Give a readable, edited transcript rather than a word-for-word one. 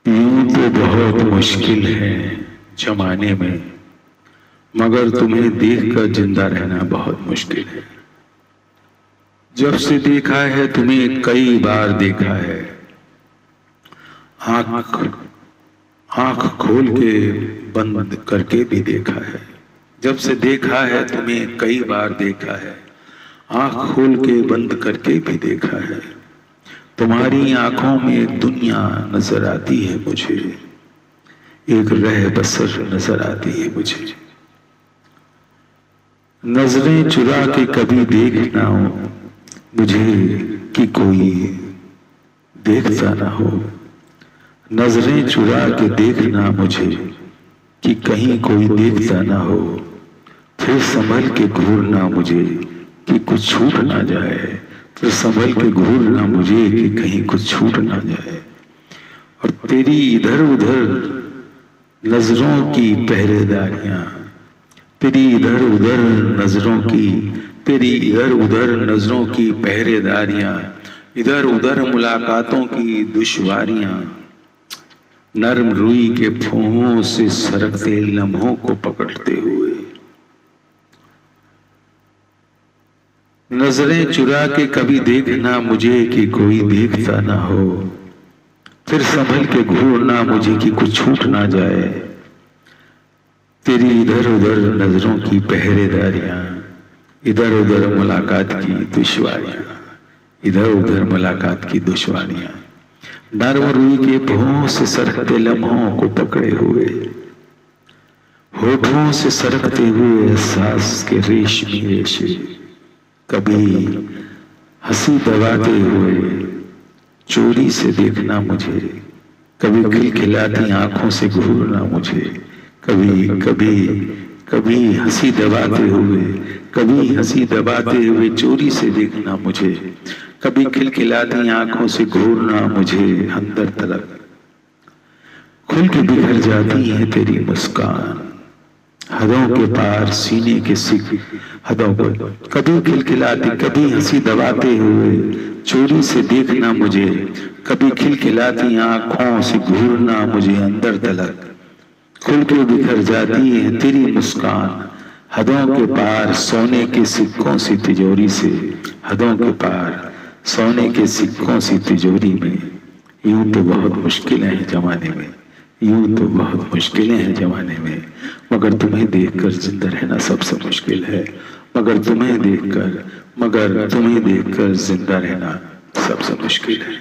यूं तो बहुत मुश्किल है जमाने में, मगर तुम्हें देखकर जिंदा रहना बहुत मुश्किल है। जब से देखा है तुम्हें कई बार देखा है, आंख आंख खोल के बंद करके भी देखा है। जब से देखा है तुम्हें कई बार देखा है, आंख खोल के बंद करके भी देखा है। तुम्हारी आंखों में दुनिया नजर आती है मुझे, एक रह बसर नजर आती है मुझे। नजरें चुरा के कभी देखना हो मुझे कि कोई देखता ना हो। नजरें चुरा के देखना मुझे कि कहीं कोई देखता ना हो। फिर संभल के घूरना मुझे कि कुछ छूट ना जाए। फिर संभल के घूरना मुझे कि कहीं कुछ छूट ना जाए। और तेरी इधर उधर नजरों की पहरेदारियां, तेरी इधर उधर नजरों की, तेरी इधर उधर नजरों की पहरेदारियां, इधर उधर मुलाकातों की दुश्वारियां, नर्म रुई के फूहों से सरकते लम्हों को पकड़ते हुए। नजरें चुरा के कभी देखना मुझे कि कोई देखता ना हो। फिर संभल के घूरना मुझे कि कुछ छूट ना जाए। तेरी इधर उधर नजरों की पहरेदारियां, इधर उधर मुलाकात की दुश्वारियां, इधर उधर मुलाकात की दुश्वारियां, नर्म रुई के फूहों से सरकते लम्हों को पकड़े हुए, होठों से सरकते हुए एहसास के रेशमी रेशे। कभी हंसी दबाते हुए चोरी से देखना मुझे, कभी खिलखिलाती आंखों से घूरना मुझे। कभी कभी कभी हंसी दबाते हुए, कभी हंसी दबाते हुए चोरी से देखना मुझे। कभी खिलखिलाती आंखों से घूरना मुझे अंदर तलक। खुल के बिखर जाती है तेरी मुस्कान, हदों के पार सीने के सिक हदों पर। कभी खिलखिलाती, कभी हंसी दबाते हुए चोरी से देखना मुझे। कभी खिलखिलाती आंखों से घूरना मुझे अंदर तलक। खुल के बिखर जाती है तेरी मुस्कान, हदों के पार सोने के सिक्कों सी तिजोरी से, हदों के पार सोने के सिक्कों सी तिजोरी में। यूं तो बहुत मुश्किलें हैं जमाने में, यूं तो बहुत मुश्किलें हैं जमाने में, मगर तुम्हें देखकर जिंदा रहना सबसे मुश्किल है। मगर तुम्हें देखकर जिंदा रहना सबसे मुश्किल है।